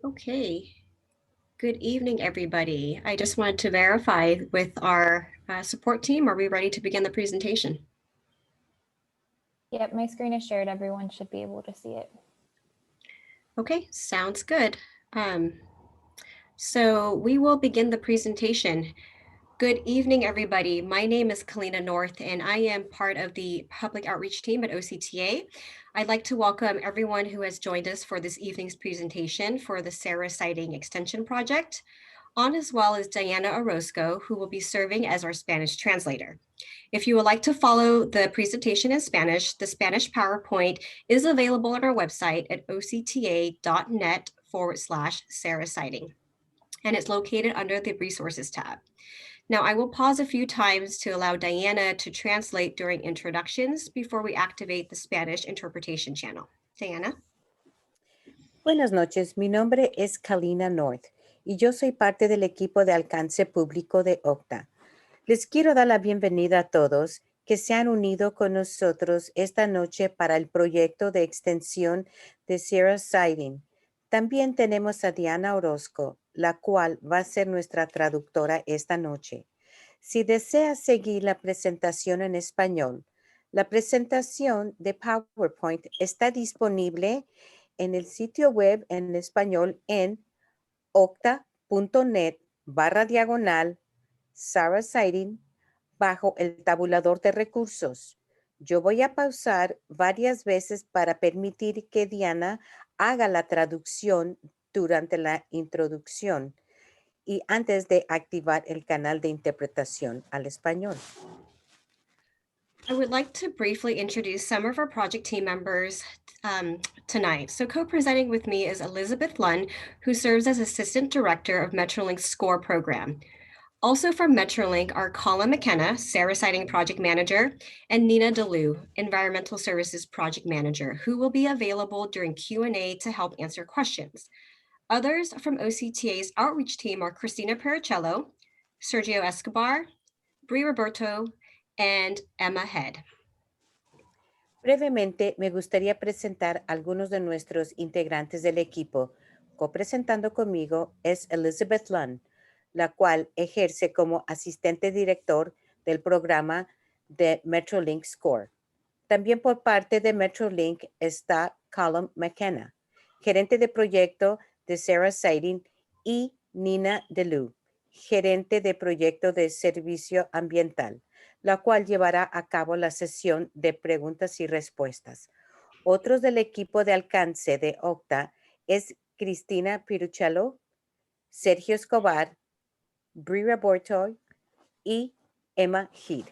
Okay. Good evening, everybody. I just wanted to verify with our support team, are we ready to begin the presentation? Yep, my screen is shared. Everyone should be able to see it. Okay, sounds good. So we will begin the presentation. Good evening, everybody. My name is Kalina North, and I am part of the public outreach team at OCTA. I'd like to welcome everyone who has joined us for this evening's presentation for the Serra Sighting Extension Project, on as well as Diana Orozco, who will be serving as our Spanish translator. If you would like to follow the presentation in Spanish, the Spanish PowerPoint is available on our website at octa.net/Serra Sighting, and it's located under the Resources tab. Now, I will pause a few times to allow Diana to translate during introductions before we activate the Spanish interpretation channel. Diana. Buenas noches, mi nombre es Kalina North y yo soy parte del equipo de alcance público de OCTA. Les quiero dar la bienvenida a todos que se han unido con nosotros esta noche para el proyecto de extensión de Serra Sighting. También tenemos a Diana Orozco, la cual va a ser nuestra traductora esta noche. Si desea seguir la presentación en español, la presentación de PowerPoint está disponible en el sitio web en español en octa.net/Serra Sighting bajo el tabulador de recursos. Yo voy a pausar varias veces para permitir que Diana haga la traducción durante la introducción y antes de activar el canal de interpretación al español. I would like to briefly introduce some of our project team members tonight. So co-presenting with me is Elizabeth Lunn, who serves as Assistant Director of Metrolink's SCORE program. Also from Metrolink are Colin McKenna, Serra Sighting Project Manager, and Nina DeLu, Environmental Services Project Manager, who will be available during Q&A to help answer questions. Others from OCTA's outreach team are Christina Pericello, Sergio Escobar, Brie Roberto, and Emma Head. Brevemente, me gustaría presentar a algunos de nuestros integrantes del equipo. Copresentando conmigo es Elizabeth Lunn, la cual ejerce como asistente director del programa de Metrolink SCORE. También por parte de Metrolink está Colin McKenna, gerente de proyecto de Serra Sighting, y Nina DeLu, gerente de proyecto de servicio ambiental, la cual llevará a cabo la sesión de preguntas y respuestas. Otros del equipo de alcance de OCTA es Cristina Piruchello, Sergio Escobar, Brie Roberto y Emma Head.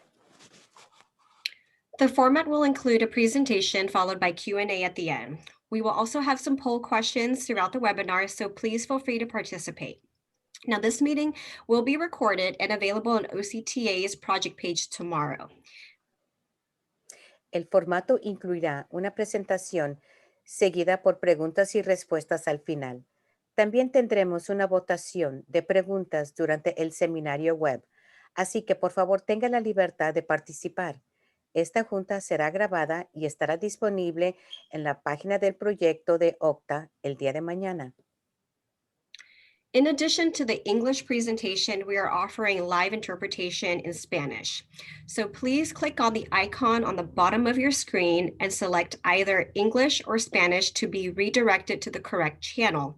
The format will include a presentation followed by Q&A at the end. We will also have some poll questions throughout the webinar, so please feel free to participate. Now, this meeting will be recorded and available on OCTA's project page tomorrow. El formato incluirá una presentación seguida por preguntas y respuestas al final. También tendremos una votación de preguntas durante el seminario web, así que por favor tenga la libertad de participar. Esta junta será grabada y estará disponible en la página del proyecto de OCTA el día de mañana. In addition to the English presentation, we are offering live interpretation in Spanish. So please click on the icon on the bottom of your screen and select either English or Spanish to be redirected to the correct channel.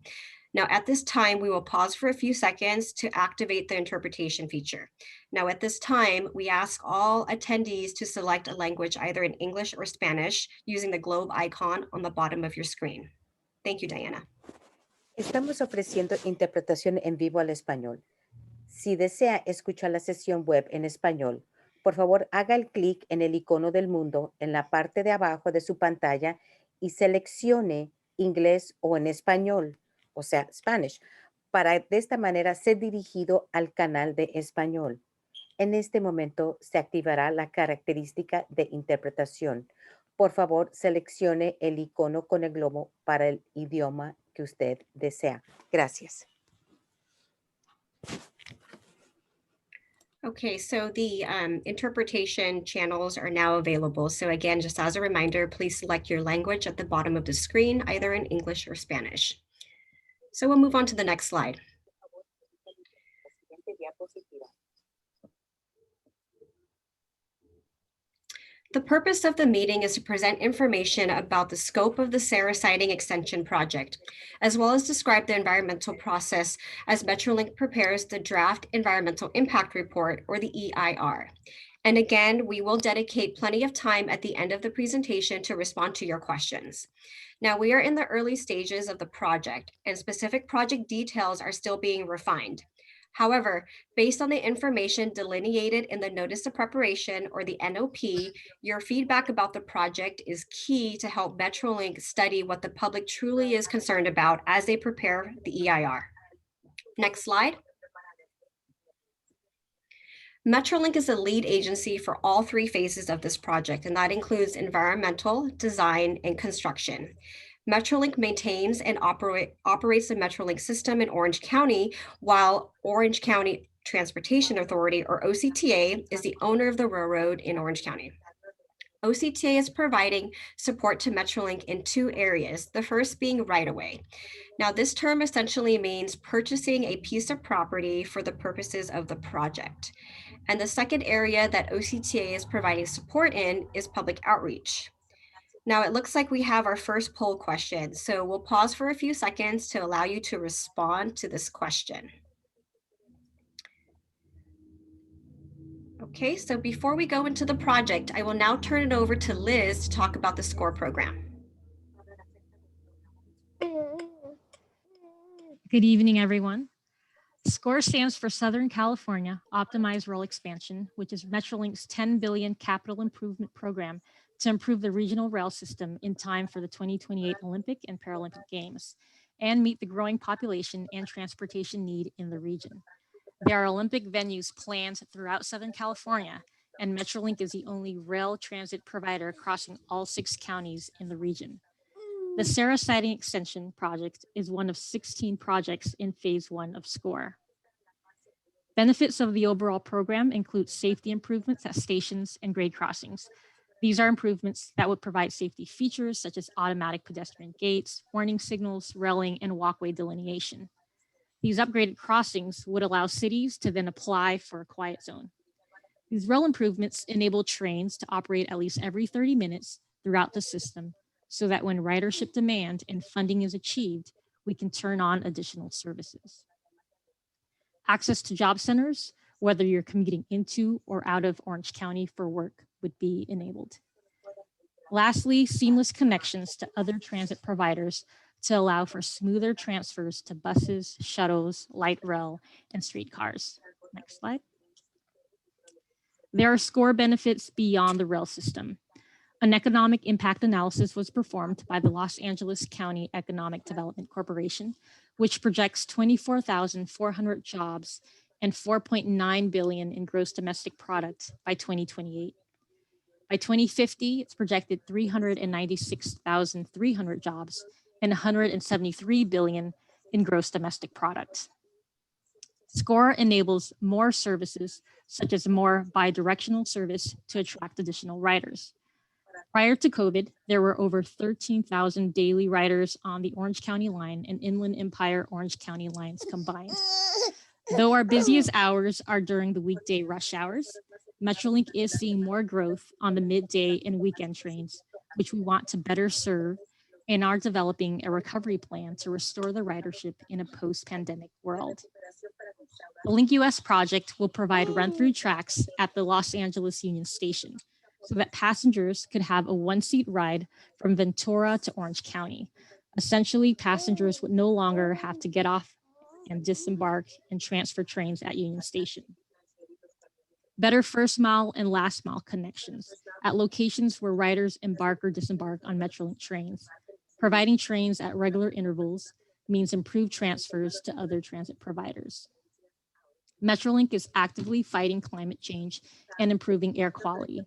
Now, at this time, we will pause for a few seconds to activate the interpretation feature. Now, at this time, we ask all attendees to select a language either in English or Spanish using the globe icon on the bottom of your screen. Thank you, Diana. Estamos ofreciendo interpretación en vivo al español. Si desea escuchar la sesión web en español, por favor haga el clic en el icono del mundo en la parte de abajo de su pantalla y seleccione inglés o en español, o sea, Spanish, para de esta manera ser dirigido al canal de español. En este momento se activará la característica de interpretación. Por favor, seleccione el icono con el globo para el idioma que usted desea. Gracias. Okay, so the interpretation channels are now available. So again, just as a reminder, please select your language at the bottom of the screen, either in English or Spanish. So we'll move on to the next slide. The purpose of the meeting is to present information about the scope of the Serra Siding Extension project, as well as describe the environmental process as Metrolink prepares the draft environmental impact report, or the EIR. And again, we will dedicate plenty of time at the end of the presentation to respond to your questions. Now, we are in the early stages of the project, and specific project details are still being refined. However, based on the information delineated in the Notice of Preparation, or the NOP, your feedback about the project is key to help Metrolink study what the public truly is concerned about as they prepare the EIR. Next slide. Metrolink is the lead agency for all three phases of this project, and that includes environmental, design, and construction. Metrolink maintains and operates the Metrolink system in Orange County, while Orange County Transportation Authority, or OCTA, is the owner of the railroad in Orange County. OCTA is providing support to Metrolink in two areas, the first being right-of-way. Now, this term essentially means purchasing a piece of property for the purposes of the project. And the second area that OCTA is providing support in is public outreach. Now, it looks like we have our first poll question, so we'll pause for a few seconds to allow you to respond to this question. Okay, so before we go into the project, I will now turn it over to Liz to talk about the SCORE program. Good evening, everyone. SCORE stands for Southern California Optimized Rural Expansion, which is Metrolink's $10 billion capital improvement program to improve the regional rail system in time for the 2028 Olympic and Paralympic Games and meet the growing population and transportation need in the region. There are Olympic venues planned throughout Southern California, and Metrolink is the only rail transit provider crossing all 6 counties in the region. The Serra Siding Extension project is one of 16 projects in phase 1 of SCORE. Benefits of the overall program include safety improvements at stations and grade crossings. These are improvements that would provide safety features such as automatic pedestrian gates, warning signals, railing, and walkway delineation. These upgraded crossings would allow cities to then apply for a quiet zone. These rail improvements enable trains to operate at least every 30 minutes throughout the system, so that when ridership demand and funding is achieved, we can turn on additional services. Access to job centers, whether you're commuting into or out of Orange County for work, would be enabled. Lastly, seamless connections to other transit providers to allow for smoother transfers to buses, shuttles, light rail, and streetcars. Next slide. There are SCORE benefits beyond the rail system. An economic impact analysis was performed by the Los Angeles County Economic Development Corporation, which projects 24,400 jobs and $4.9 billion in gross domestic product by 2028. By 2050, it's projected 396,300 jobs and $173 billion in gross domestic product. SCORE enables more services, such as more bidirectional service to attract additional riders. Prior to COVID, there were over 13,000 daily riders on the Orange County line and Inland Empire Orange County lines combined. Though our busiest hours are during the weekday rush hours, Metrolink is seeing more growth on the midday and weekend trains, which we want to better serve, and are developing a recovery plan to restore the ridership in a post-pandemic world. The Link US project will provide run-through tracks at the Los Angeles Union Station, so that passengers could have a one-seat ride from Ventura to Orange County. Essentially, passengers would no longer have to get off and disembark and transfer trains at Union Station. Better first mile and last mile connections at locations where riders embark or disembark on Metrolink trains. Providing trains at regular intervals means improved transfers to other transit providers. Metrolink is actively fighting climate change and improving air quality.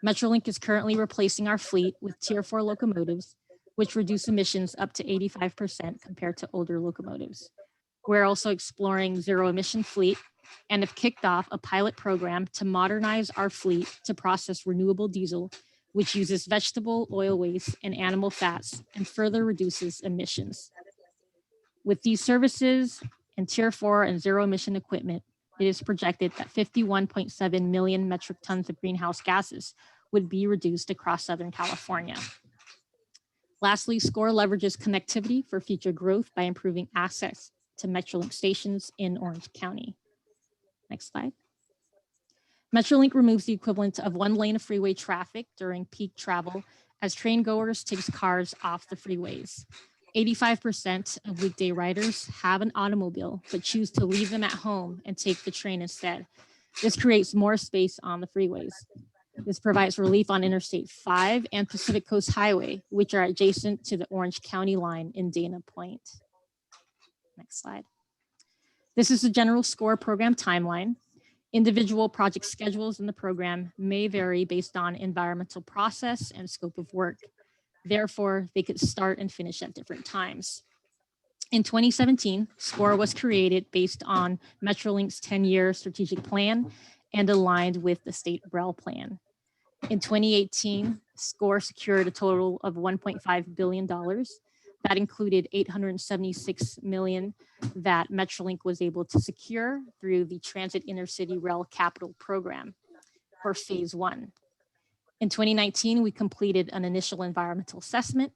Metrolink is currently replacing our fleet with Tier 4 locomotives, which reduce emissions up to 85% compared to older locomotives. We're also exploring zero-emission fleet and have kicked off a pilot program to modernize our fleet to process renewable diesel, which uses vegetable oil waste and animal fats and further reduces emissions. With these services and Tier 4 and zero emission equipment, it is projected that 51.7 million metric tons of greenhouse gases would be reduced across Southern California. Lastly, SCORE leverages connectivity for future growth by improving access to Metrolink stations in Orange County. Next slide. Metrolink removes the equivalent of one lane of freeway traffic during peak travel as train goers takes cars off the freeways. 85% of weekday riders have an automobile, but choose to leave them at home and take the train instead. This creates more space on the freeways. This provides relief on Interstate 5 and Pacific Coast Highway, which are adjacent to the Orange County line in Dana Point. Next slide. This is the general SCORE program timeline. Individual project schedules in the program may vary based on environmental process and scope of work. Therefore, they could start and finish at different times. In 2017, SCORE was created based on Metrolink's 10-year strategic plan and aligned with the state REL plan. In 2018, SCORE secured a total of $1.5 billion. That included $876 million that Metrolink was able to secure through the Transit Intercity Rail Capital Program for phase 1. In 2019, we completed an initial environmental assessment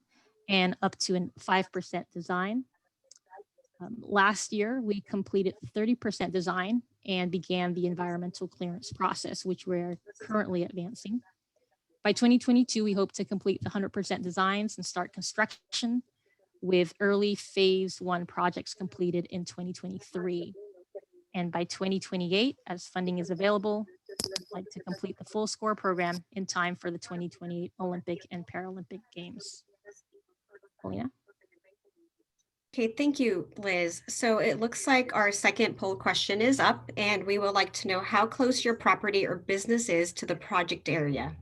and up to a 5% design. Last year, we completed 30% design and began the environmental clearance process, which we're currently advancing. By 2022, we hope to complete the 100% designs and start construction with early phase 1 projects completed in 2023. And by 2028, as funding is available, we'd like to complete the full SCORE program in time for the 2028 Olympic and Paralympic Games. Paulina? Okay, thank you, Liz. So it looks like our second poll question is up, and we would like to know how close your property or business is to the project area.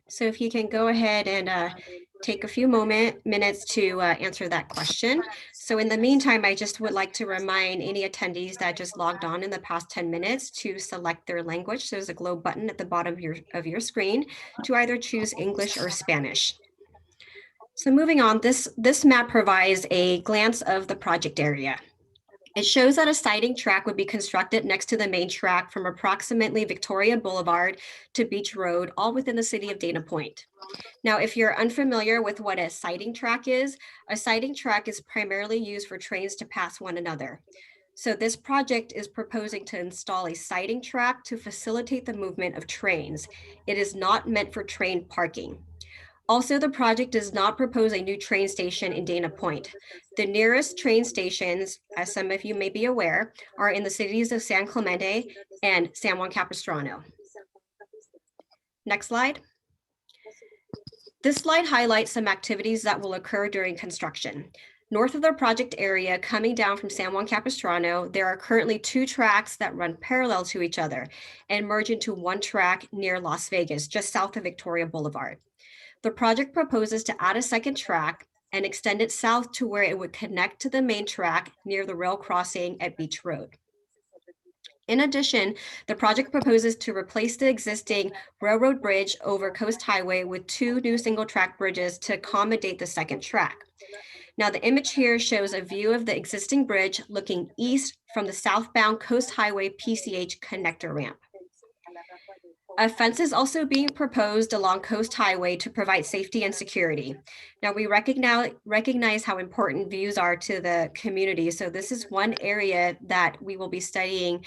So if you can go ahead and take a few minutes to answer that question. So in the meantime, I just would like to remind any attendees that just logged on in the past 10 minutes to select their language. So there's a globe button at the bottom of your screen to either choose English or Spanish. So moving on, this map provides a glance of the project area. It shows that a siding track would be constructed next to the main track from approximately Victoria Boulevard to Beach Road, all within the city of Dana Point. Now, if you're unfamiliar with what a siding track is primarily used for trains to pass one another. So this project is proposing to install a siding track to facilitate the movement of trains. It is not meant for train parking. Also, the project does not propose a new train station in Dana Point. The nearest train stations, as some of you may be aware, are in the cities of San Clemente and San Juan Capistrano. Next slide. This slide highlights some activities that will occur during construction. North of the project area, coming down from San Juan Capistrano, there are currently 2 tracks that run parallel to each other and merge into one track near Las Vegas, just south of Victoria Boulevard. The project proposes to add a second track and extend it south to where it would connect to the main track near the rail crossing at Beach Road. In addition, the project proposes to replace the existing railroad bridge over Coast Highway with 2 new single track bridges to accommodate the second track. Now, the image here shows a view of the existing bridge looking east from the southbound Coast Highway PCH connector ramp. A fence is also being proposed along Coast Highway to provide safety and security. Now, we recognize how important views are to the community. So this is one area that we will be studying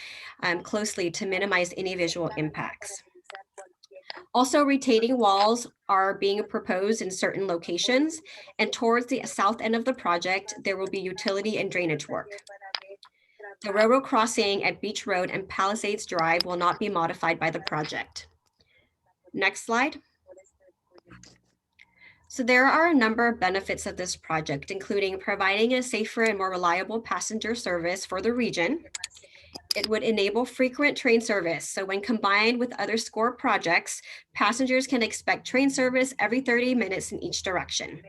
closely to minimize any visual impacts. Also, retaining walls are being proposed in certain locations, and towards the south end of the project, there will be utility and drainage work. The railroad crossing at Beach Road and Palisades Drive will not be modified by the project. Next slide. So there are a number of benefits of this project, including providing a safer and more reliable passenger service for the region. It would enable frequent train service. So when combined with other SCORE projects, passengers can expect train service every 30 minutes in each direction.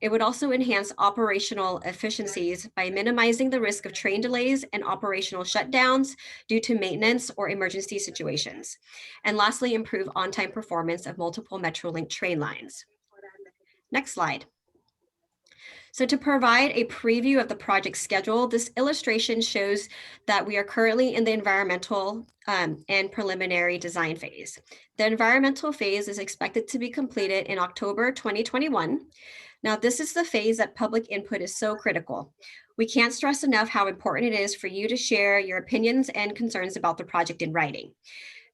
It would also enhance operational efficiencies by minimizing the risk of train delays and operational shutdowns due to maintenance or emergency situations. And lastly, improve on-time performance of multiple Metrolink train lines. Next slide. So to provide a preview of the project schedule, this illustration shows that we are currently in the environmental and preliminary design phase. The environmental phase is expected to be completed in October 2021. Now, this is the phase that public input is so critical. We can't stress enough how important it is for you to share your opinions and concerns about the project in writing.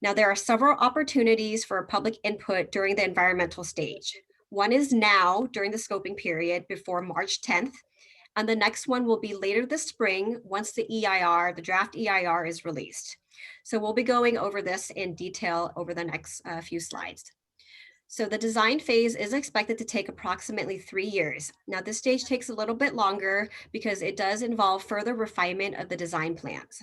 Now, there are several opportunities for public input during the environmental stage. One is now during the scoping period before March 10th, and the next one will be later this spring once the EIR, the draft EIR, is released. So we'll be going over this in detail over the next few slides. So the design phase is expected to take approximately 3 years. Now this stage takes a little bit longer because it does involve further refinement of the design plans.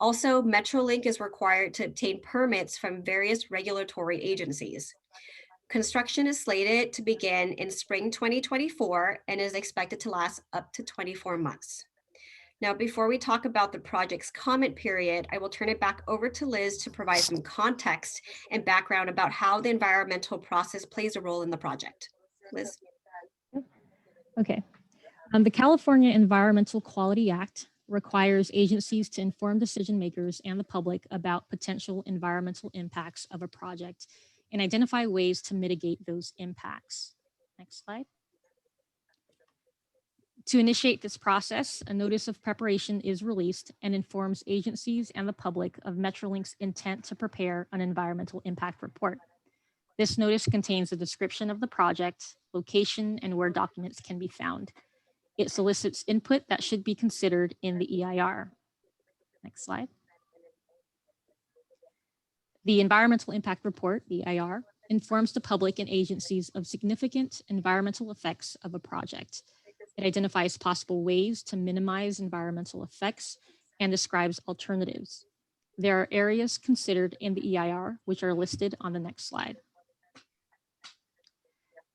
Also, Metrolink is required to obtain permits from various regulatory agencies. Construction is slated to begin in spring 2024 and is expected to last up to 24 months. Now, before we talk about the project's comment period, I will turn it back over to Liz to provide some context and background about how the environmental process plays a role in the project. Liz? Okay. The California Environmental Quality Act requires agencies to inform decision makers and the public about potential environmental impacts of a project and identify ways to mitigate those impacts. Next slide. To initiate this process, a notice of preparation is released and informs agencies and the public of Metrolink's intent to prepare an environmental impact report. This notice contains a description of the project, location, and where documents can be found. It solicits input that should be considered in the EIR. Next slide. The Environmental Impact Report, the EIR, informs the public and agencies of significant environmental effects of a project. It identifies possible ways to minimize environmental effects and describes alternatives. There are areas considered in the EIR, which are listed on the next slide.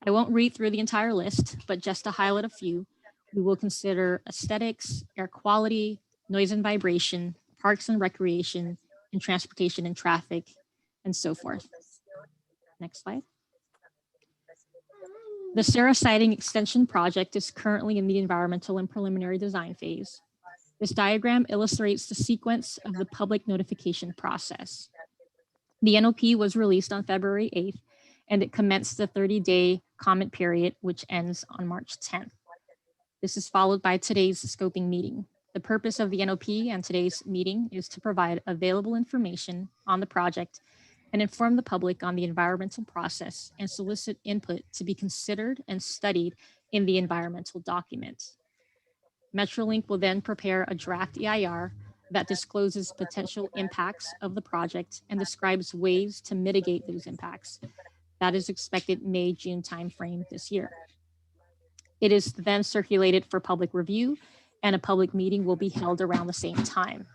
I won't read through the entire list, but just to highlight a few, we will consider aesthetics, air quality, noise and vibration, parks and recreation, and transportation and traffic, and so forth. Next slide. The Serra Siding Extension project is currently in the environmental and preliminary design phase. This diagram illustrates the sequence of the public notification process. The NOP was released on February 8th, and it commenced the 30-day comment period, which ends on March 10th. This is followed by today's scoping meeting. The purpose of the NOP and today's meeting is to provide available information on the project and inform the public on the environmental process and solicit input to be considered and studied in the environmental document. Metrolink will then prepare a draft EIR that discloses potential impacts of the project and describes ways to mitigate those impacts. That is expected May-June timeframe this year. It is then circulated for public review, and a public meeting will be held around the same time.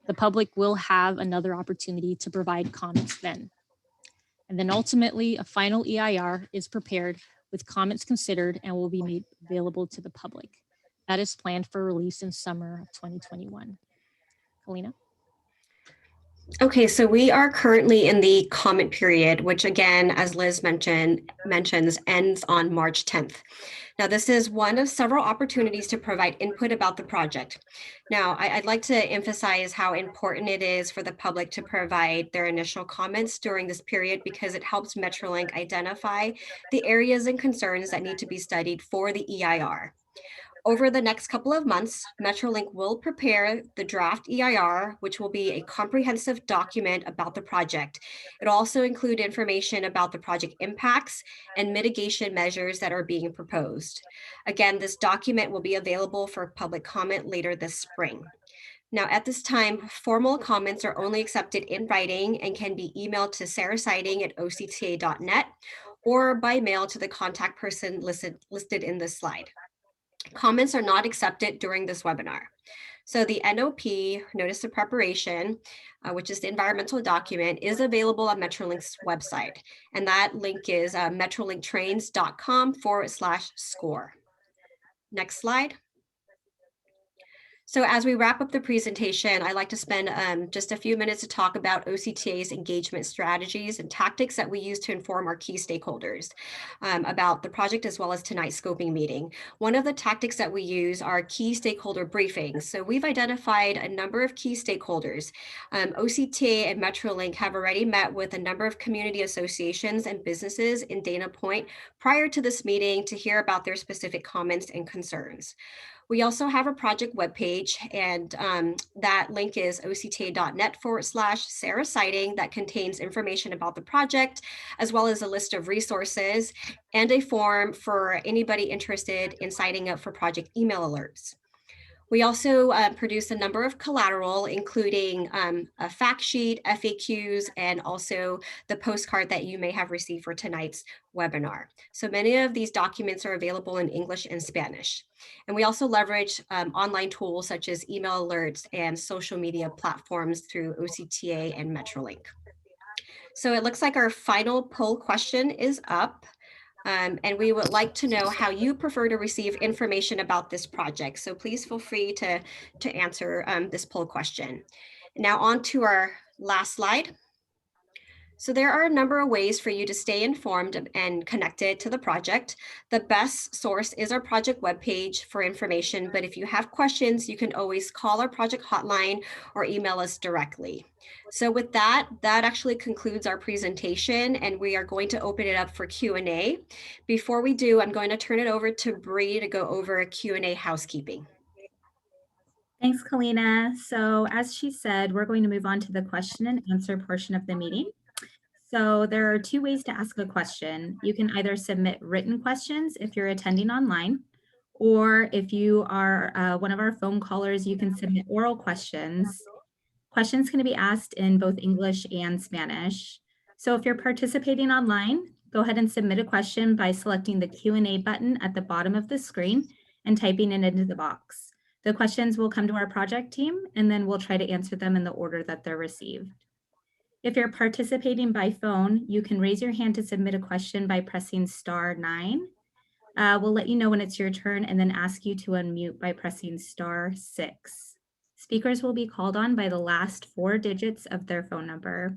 The public will have another opportunity to provide comments then. And then ultimately, a final EIR is prepared with comments considered and will be made available to the public. That is planned for release in summer of 2021. Kalina? Okay, so we are currently in the comment period, which again, as Liz mentions, ends on March 10th. Now, this is one of several opportunities to provide input about the project. Now, I'd like to emphasize how important it is for the public to provide their initial comments during this period because it helps Metrolink identify the areas and concerns that need to be studied for the EIR. Over the next couple of months, Metrolink will prepare the draft EIR, which will be a comprehensive document about the project. It'll also include information about the project impacts and mitigation measures that are being proposed. Again, this document will be available for public comment later this spring. Now, at this time, formal comments are only accepted in writing and can be emailed to sarahsiding@octa.net or by mail to the contact person listed in this slide. Comments are not accepted during this webinar. So the NOP, Notice of Preparation, which is the environmental document, is available on Metrolink's website. And that link is metrolinktrains.com/score. Next slide. So as we wrap up the presentation, I'd like to spend just a few minutes to talk about OCTA's engagement strategies and tactics that we use to inform our key stakeholders about the project as well as tonight's scoping meeting. One of the tactics that we use are key stakeholder briefings. So we've identified a number of key stakeholders. OCTA and MetroLink have already met with a number of community associations and businesses in Dana Point prior to this meeting to hear about their specific comments and concerns. We also have a project webpage, and that link is octa.net/Serra siting that contains information about the project, as well as a list of resources and a form for anybody interested in signing up for project email alerts. We also produce a number of collateral, including a fact sheet, FAQs, and also the postcard that you may have received for tonight's webinar. So many of these documents are available in English and Spanish. And we also leverage online tools such as email alerts and social media platforms through OCTA and MetroLink. So it looks like our final poll question is up. And we would like to know how you prefer to receive information about this project. So please feel free to answer this poll question. Now on to our last slide. So there are a number of ways for you to stay informed and connected to the project. The best source is our project webpage for information, but if you have questions, you can always call our project hotline or email us directly. So with that actually concludes our presentation, and we are going to open it up for Q&A. Before we do, I'm going to turn it over to Bree to go over Q&A housekeeping. Thanks, Kalina. So as she said, we're going to move on to the question and answer portion of the meeting. So there are two ways to ask a question. You can either submit written questions if you're attending online, or if you are one of our phone callers, you can submit oral questions. Questions can be asked in both English and Spanish. So if you're participating online, go ahead and submit a question by selecting the Q&A button at the bottom of the screen and typing it into the box. The questions will come to our project team, and then we'll try to answer them in the order that they're received. If you're participating by phone, you can raise your hand to submit a question by pressing *9. We'll let you know when it's your turn and then ask you to unmute by pressing *6. Speakers will be called on by the last 4 digits of their phone number.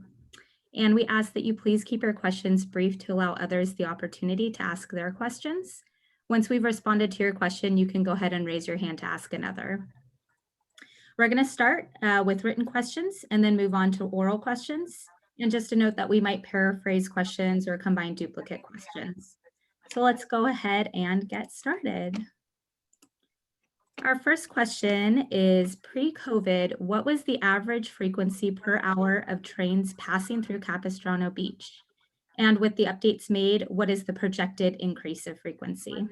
And we ask that you please keep your questions brief to allow others the opportunity to ask their questions. Once we've responded to your question, you can go ahead and raise your hand to ask another. We're going to start with written questions and then move on to oral questions. And just to note that we might paraphrase questions or combine duplicate questions. So let's go ahead and get started. Our first question is, pre-COVID, what was the average frequency per hour of trains passing through Capistrano Beach? And with the updates made, what is the projected increase of frequency?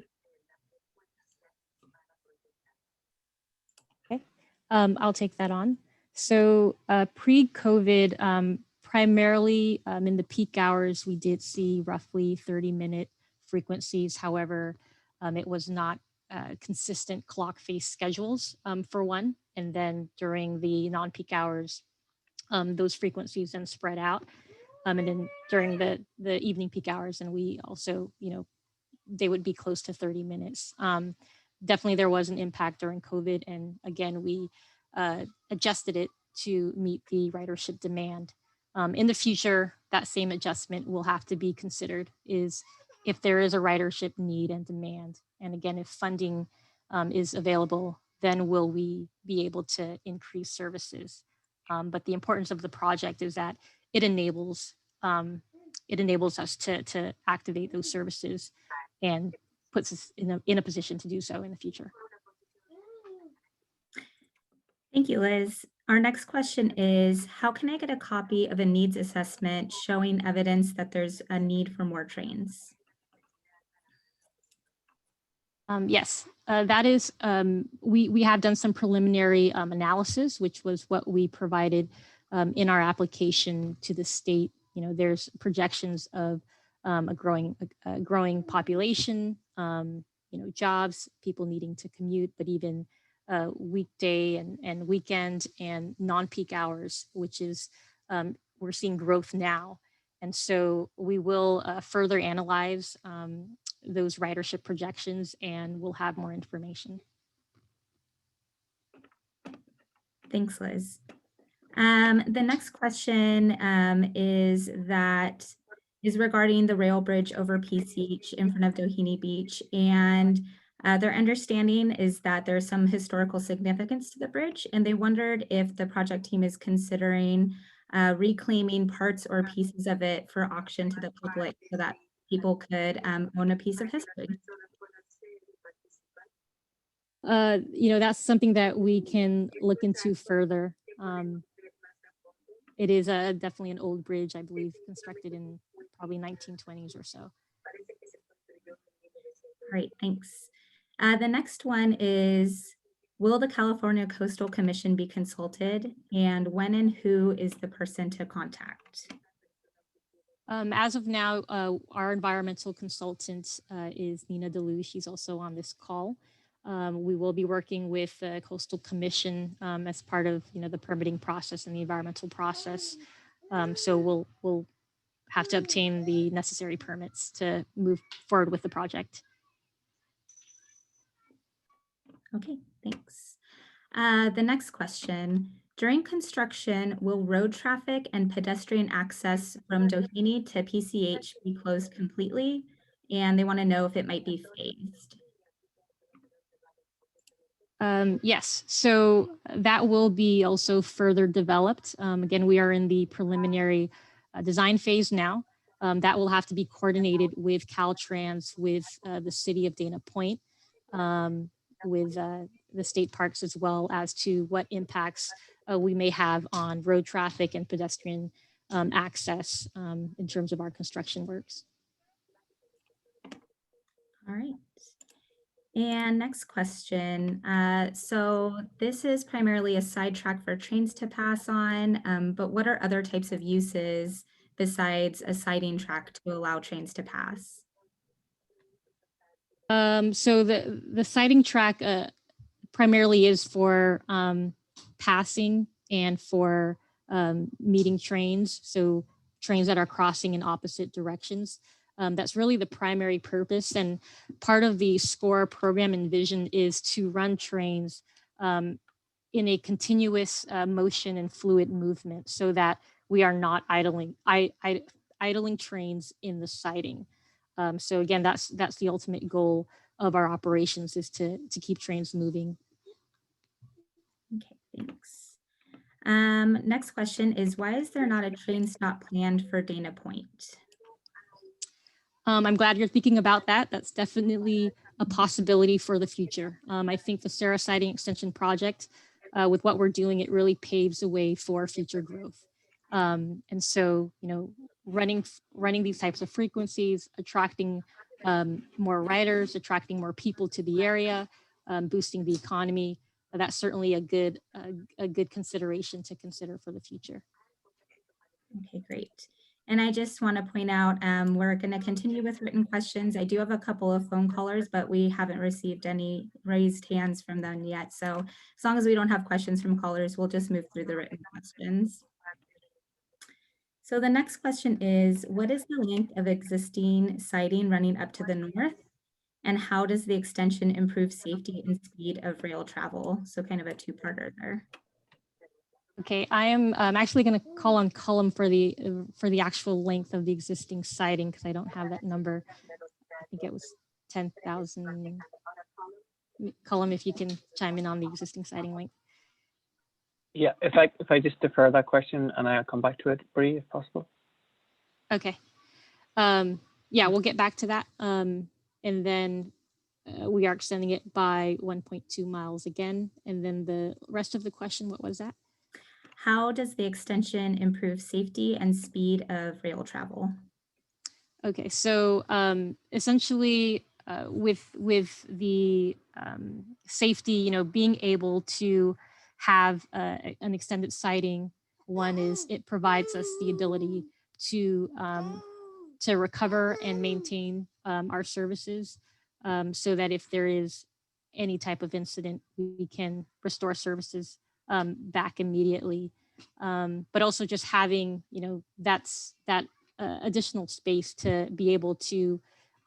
I'll take that on. So pre-COVID, primarily in the peak hours, we did see roughly 30-minute frequencies. However, it was not consistent clock face schedules for one. And then during the non-peak hours, those frequencies then spread out. And then during the evening peak hours, and we also, they would be close to 30 minutes. Definitely there was an impact during COVID. And again, we adjusted it to meet the ridership demand. In the future, that same adjustment will have to be considered, is if there is a ridership need and demand. And again, if funding is available, then will we be able to increase services. But the importance of the project is that it enables us to activate those services and puts us in a position to do so in the future. Thank you, Liz. Our next question is, how can I get a copy of a needs assessment showing evidence that there's a need for more trains? Yes, that is, we have done some preliminary analysis, which was what we provided in our application to the state. There's projections of a growing population, jobs, people needing to commute, but even weekday and weekend and non-peak hours, which is, we're seeing growth now. And so we will further analyze those ridership projections, and we'll have more information. Thanks, Liz. The next question is regarding the rail bridge over PCH in front of Doheny Beach. And their understanding is that there's some historical significance to the bridge, and they wondered if the project team is considering reclaiming parts or pieces of it for auction to the public so that people could own a piece of history. That's something that we can look into further. It is definitely an old bridge, I believe, constructed in probably 1920s or so. Great, thanks. The next one is, will the California Coastal Commission be consulted, and when and who is the person to contact? As of now, our environmental consultant is Nina DeLu. She's also on this call. We will be working with the Coastal Commission as part of the permitting process and the environmental process. So we'll have to obtain the necessary permits to move forward with the project. Okay, thanks. The next question. During construction, will road traffic and pedestrian access from Doheny to PCH be closed completely? And they want to know if it might be phased. Yes, so that will be also further developed. Again, we are in the preliminary design phase now. That will have to be coordinated with Caltrans, with the city of Dana Point, with the state parks, as well as to what impacts we may have on road traffic and pedestrian access in terms of our construction works. All right. And next question. So this is primarily a sidetrack for trains to pass on, but what are other types of uses besides a siding track to allow trains to pass? So the siding track primarily is for passing and for meeting trains. So trains that are crossing in opposite directions. That's really the primary purpose. And part of the SCORE program and vision is to run trains in a continuous motion and fluid movement so that we are not idling trains in the siding. So again, that's the ultimate goal of our operations, is to keep trains moving. Okay, thanks. Next question is, why is there not a train stop planned for Dana Point? I'm glad you're thinking about that. That's definitely a possibility for the future. I think the Serra Siding Extension project, with what we're doing, it really paves the way for future growth. And so, running these types of frequencies, attracting more riders, attracting more people to the area, boosting the economy, that's certainly a good consideration to consider for the future. Okay, great. And I just want to point out, we're going to continue with written questions. I do have a couple of phone callers, but we haven't received any raised hands from them yet. So as long as we don't have questions from callers, we'll just move through the written questions. So the next question is, what is the length of existing siding running up to the north? And how does the extension improve safety and speed of rail travel? So kind of a two-parter there. Okay, I am actually going to call on Cullum for the actual length of the existing siding, because I don't have that number. I think it was 10,000. Cullum, if you can chime in on the existing siding length. Yeah, if I just defer that question and I'll come back to it, Bree, if possible. Okay. Yeah, we'll get back to that. And then we are extending it by 1.2 miles again. And then the rest of the question, what was that? How does the extension improve safety and speed of rail travel? Okay, so essentially with the safety, being able to have an extended siding, one is it provides us the ability to recover and maintain our services, so that if there is any type of incident, we can restore services back immediately. But also just having, that additional space to be able to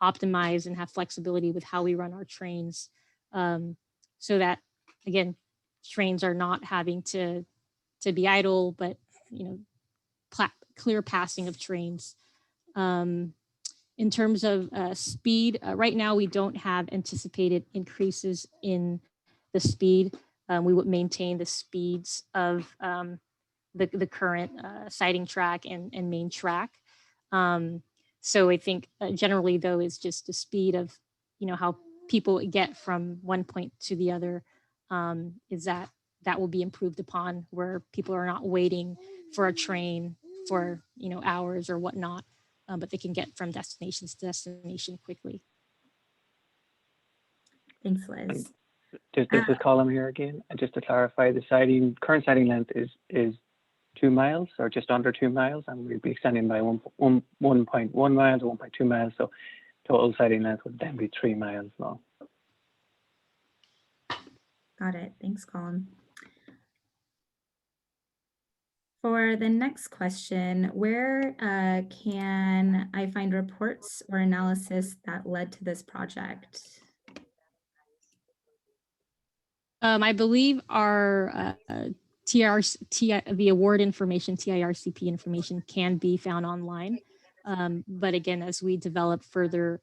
optimize and have flexibility with how we run our trains, so that, again, trains are not having to be idle, but clear passing of trains. In terms of speed, right now we don't have anticipated increases in the speed. We would maintain the speeds of the current siding track and main track. So I think generally though, it's just the speed of, how people get from one point to the other, is that will be improved upon, where people are not waiting for a train for, hours or whatnot, but they can get from destination to destination quickly. Thanks, Liz. This is Colin here again. And just to clarify, the current siding length is 2 miles or just under 2 miles, and we'll be extending by 1.1 miles or 1.2 miles. So total siding length would then be 3 miles long. Got it. Thanks, Colin. For the next question, where can I find reports or analysis that led to this project? I believe our the award information, TIRCP information, can be found online. But again, as we develop further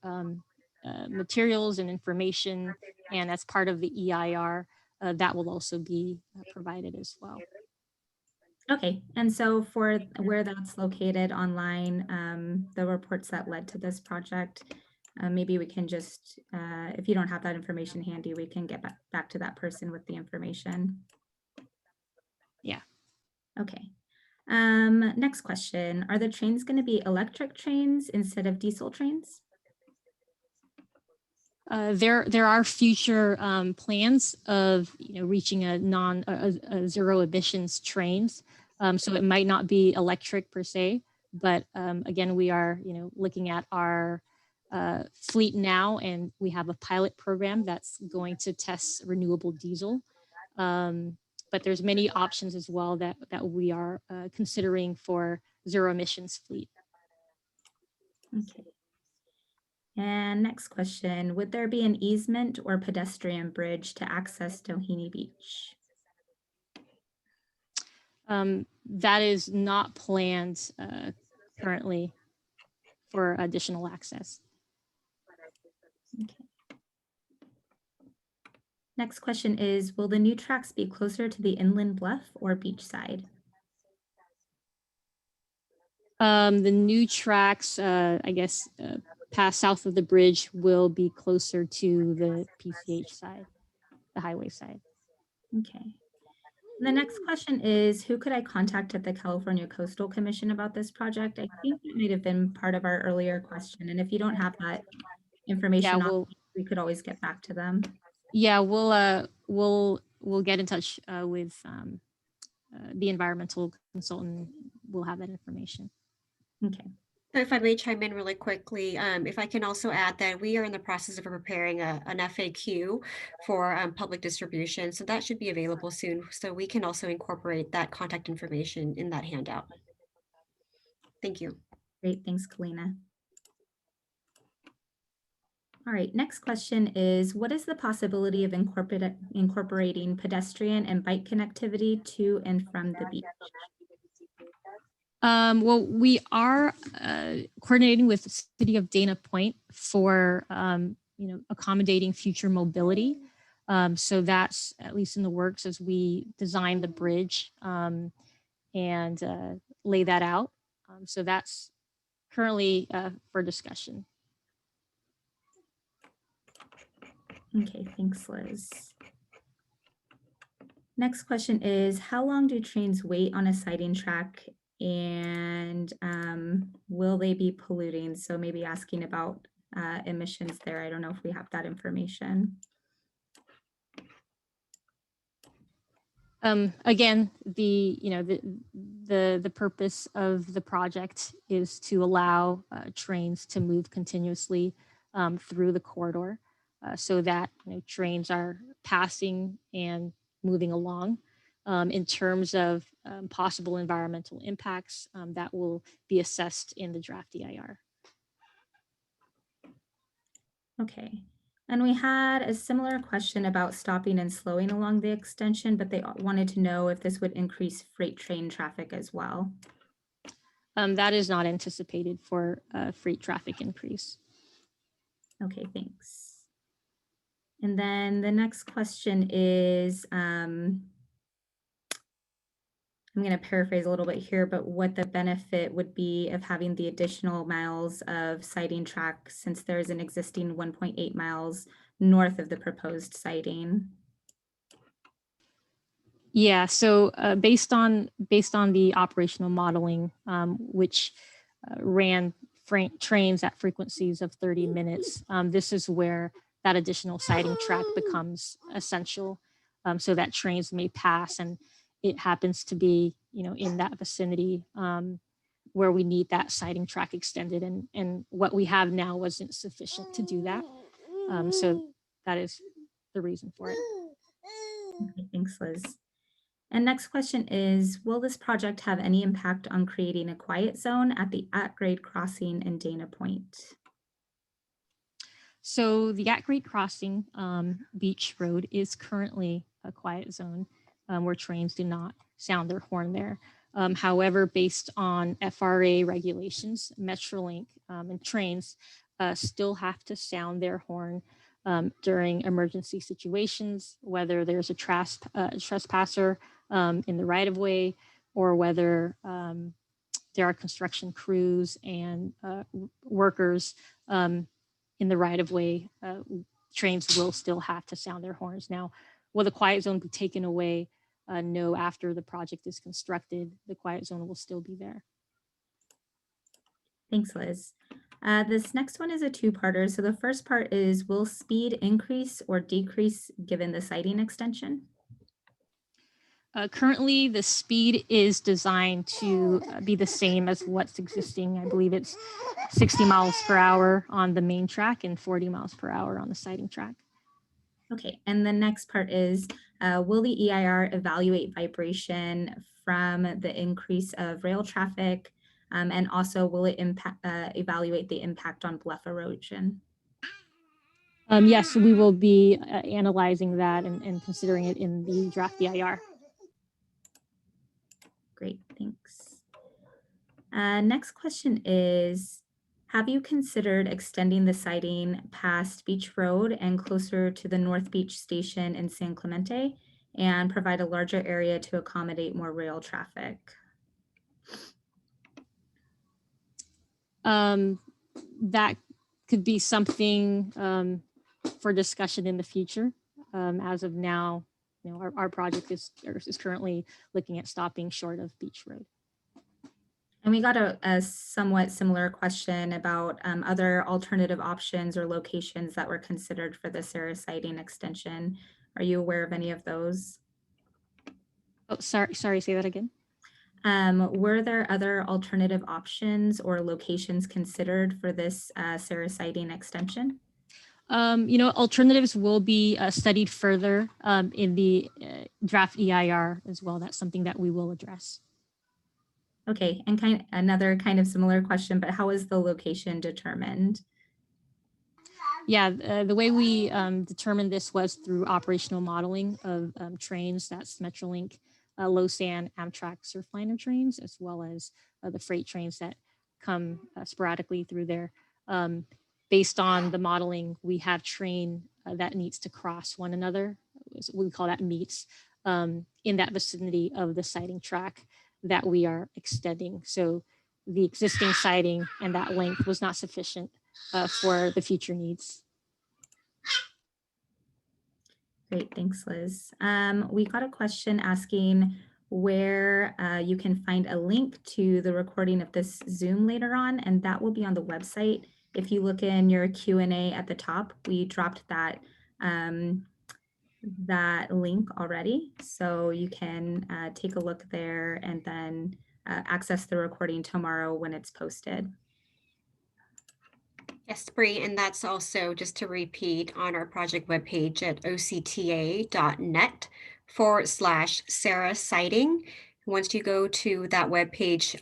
materials and information, and as part of the EIR, that will also be provided as well. Okay, and so for where that's located online, the reports that led to this project, maybe we can just, if you don't have that information handy, we can get back to that person with the information. Yeah. Okay. Next question. Are the trains going to be electric trains instead of diesel trains? There are future plans of reaching a zero emissions trains. So it might not be electric per se, but again, we are looking at our fleet now, and we have a pilot program that's going to test renewable diesel. But there's many options as well that we are considering for zero emissions fleet. Okay. And next question, would there be an easement or pedestrian bridge to access Doheny Beach? That is not planned currently for additional access. Okay. Next question is, will the new tracks be closer to the inland bluff or beach side? The new tracks, I guess, past south of the bridge will be closer to the PCH side, the highway side. Okay. The next question is, who could I contact at the California Coastal Commission about this project? I think it might have been part of our earlier question. And if you don't have that information, we could always get back to them. Yeah, we'll get in touch with the environmental consultant. We'll have that information. Okay. If I may chime in really quickly, if I can also add that we are in the process of preparing an FAQ for public distribution, so that should be available soon. So we can also incorporate that contact information in that handout. Thank you. Great, thanks, Kalina. All right, next question is, what is the possibility of incorporating pedestrian and bike connectivity to and from the beach? Well, we are coordinating with the city of Dana Point for accommodating future mobility. So that's at least in the works as we design the bridge and lay that out. So that's currently for discussion. Okay, thanks, Liz. Next question is, how long do trains wait on a siding track, and will they be polluting? So maybe asking about emissions there. I don't know if we have that information. Again, the purpose of the project is to allow trains to move continuously through the corridor, so that trains are passing and moving along. In terms of possible environmental impacts, that will be assessed in the draft EIR. Okay. And we had a similar question about stopping and slowing along the extension, but they wanted to know if this would increase freight train traffic as well. That is not anticipated for freight traffic increase. Okay, thanks. And then the next question is, I'm going to paraphrase a little bit here, but what the benefit would be of having the additional miles of siding track since there's an existing 1.8 miles north of the proposed siding. Yeah, so based on the operational modeling, which ran trains at frequencies of 30 minutes, this is where that additional siding track becomes essential, so that trains may pass, and it happens to be, in that vicinity where we need that siding track extended, and what we have now wasn't sufficient to do that. So that is the reason for it. Okay, thanks, Liz. And next question is, will this project have any impact on creating a quiet zone at the at-grade crossing in Dana Point? So the at-grade crossing Beach Road is currently a quiet zone where trains do not sound their horn there. However, based on FRA regulations, Metrolink and trains still have to sound their horn during emergency situations, whether there's a trespasser in the right-of-way, or whether there are construction crews and workers in the right-of-way. Trains will still have to sound their horns. Now, will the quiet zone be taken away? No, after the project is constructed, the quiet zone will still be there. Thanks, Liz. This next one is a two-parter. So the first part is, will speed increase or decrease given the siding extension? Currently, the speed is designed to be the same as what's existing. I believe it's 60 miles per hour on the main track and 40 miles per hour on the siding track. Okay, and the next part is, will the EIR evaluate vibration from the increase of rail traffic? And also, will it evaluate the impact on bluff erosion? Yes, we will be analyzing that and considering it in the draft EIR. Great, thanks. Next question is, have you considered extending the siding past Beach Road and closer to the North Beach station in San Clemente and provide a larger area to accommodate more rail traffic? That could be something for discussion in the future. As of now, our project is currently looking at stopping short of Beach Road. And we got a somewhat similar question about other alternative options or locations that were considered for the Serra siding extension. Are you aware of any of those? Oh, sorry, say that again. Were there other alternative options or locations considered for this Serra siding extension? Alternatives will be studied further in the draft EIR as well. That's something that we will address. Okay, and another kind of similar question, but how is the location determined? Yeah, the way we determined this was through operational modeling of trains. That's Metrolink, Losan, Amtrak Surfliner trains, as well as the freight trains that come sporadically through there. Based on the modeling, we have train that needs to cross one another. We call that meets in that vicinity of the siding track that we are extending. So the existing siding and that length was not sufficient for the future needs. Great, thanks, Liz. We got a question asking where you can find a link to the recording of this Zoom later on, and that will be on the website. If you look in your Q&A at the top, we dropped that that link already, so you can take a look there and then access the recording tomorrow when it's posted. Yes, Bree, and that's also, just to repeat, on our project webpage at octa.net/Serra siding. Once you go to that webpage,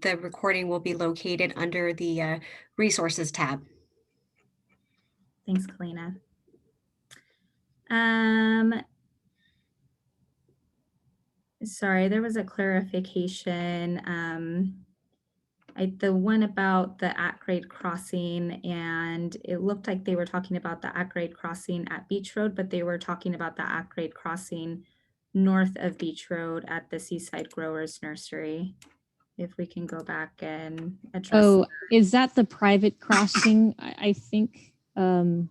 the recording will be located under the resources tab. Thanks, Kalina. Sorry, there was a clarification. The one about the at-grade crossing, and it looked like they were talking about the at-grade crossing at Beach Road, but they were talking about the at-grade crossing north of Beach Road at the Seaside Growers Nursery. If we can go back and address. Oh, is that the private crossing? I think I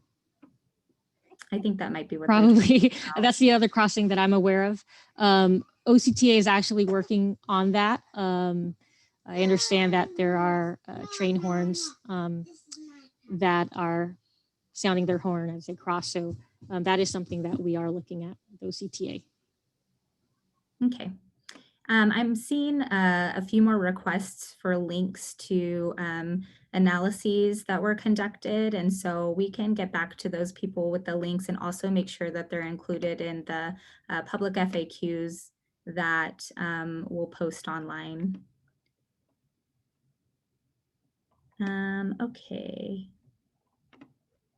think that might be what. probably that's the other crossing that I'm aware of. OCTA is actually working on that. I understand that there are train horns that are sounding their horn as they cross. So that is something that we are looking at, the OCTA. Okay. I'm seeing a few more requests for links to analyses that were conducted. And so we can get back to those people with the links and also make sure that they're included in the public FAQs that we'll post online. Okay.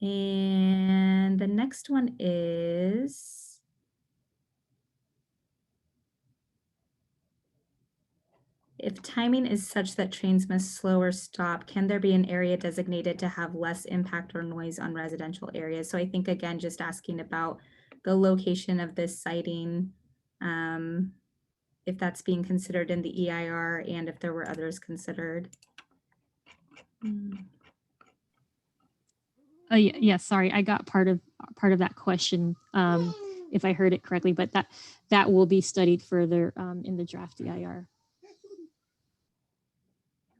And the next one is, if timing is such that trains must slow or stop, can there be an area designated to have less impact or noise on residential areas? So I think, again, just asking about the location of this siting, if that's being considered in the EIR and if there were others considered. Yeah, sorry, I got part of that question, if I heard it correctly, but that will be studied further in the draft EIR.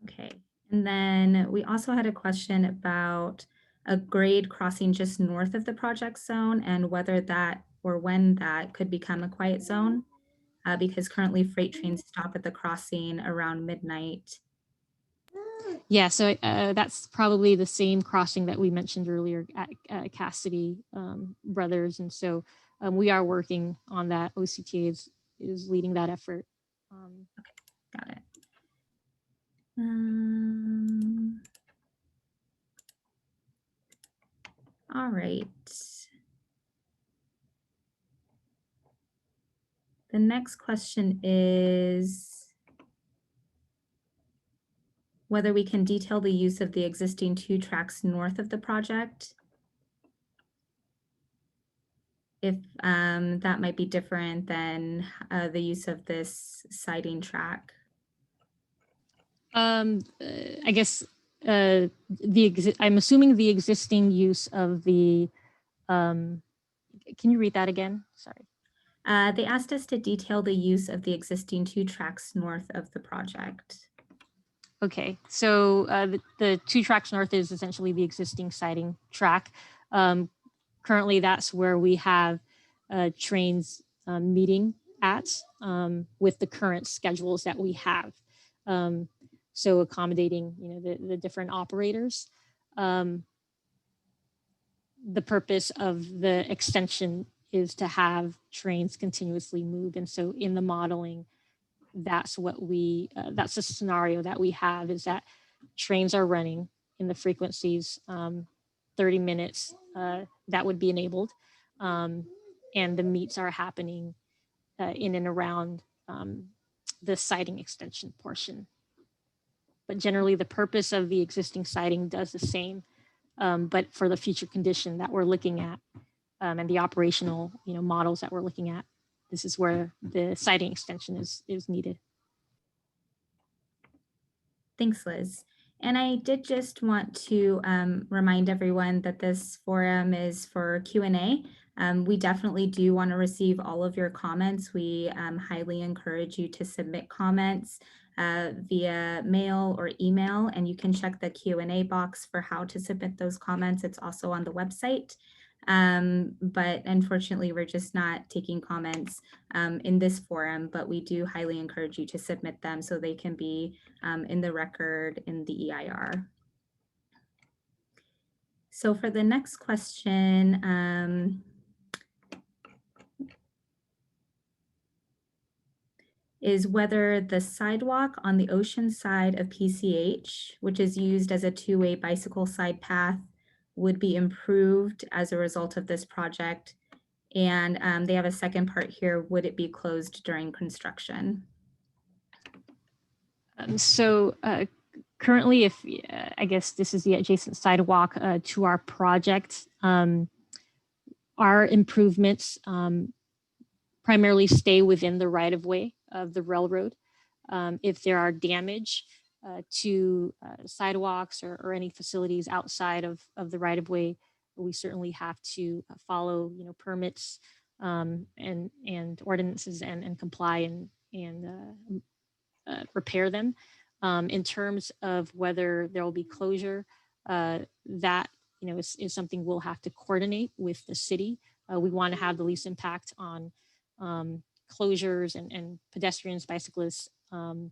Okay, and then we also had a question about a grade crossing just north of the project zone and whether that or when that could become a quiet zone, because currently freight trains stop at the crossing around midnight. Yeah, so that's probably the same crossing that we mentioned earlier at Cassidy Brothers. And so we are working on that. OCTA is leading that effort. Okay, got it. All right. The next question is whether we can detail the use of the existing 2 tracks north of the project. If that might be different than the use of this siding track. I guess I'm assuming the existing use of the, can you read that again? Sorry. They asked us to detail the use of the existing 2 tracks north of the project. Okay, so the 2 tracks north is essentially the existing siding track. Currently, that's where we have trains meeting at with the current schedules that we have. So accommodating, the different operators. The purpose of the extension is to have trains continuously move, and so in the modeling, that's what that's the scenario that we have, is that trains are running in the frequencies 30 minutes that would be enabled, and the meets are happening in and around the siding extension portion. But generally the purpose of the existing siding does the same, but for the future condition that we're looking at and the operational models that we're looking at, this is where the siding extension is needed. Thanks, Liz. And I did just want to remind everyone that this forum is for Q&A. We definitely do want to receive all of your comments. We highly encourage you to submit comments via mail or email, and you can check the Q&A box for how to submit those comments. It's also on the website. But unfortunately, we're just not taking comments in this forum, but we do highly encourage you to submit them so they can be in the record in the EIR. So for the next question, is whether the sidewalk on the ocean side of PCH, which is used as a 2-way bicycle side path, would be improved as a result of this project, And they have a second part here. Would it be closed during construction? Currently, if I guess this is the adjacent sidewalk to our project, our improvements primarily stay within the right of way of the railroad. If there are damage to sidewalks or any facilities outside of the right of way, we certainly have to follow, permits and ordinances and comply and repair them. In terms of whether there will be closure, that is something we'll have to coordinate with the city. We want to have the least impact on closures and pedestrians, bicyclists, and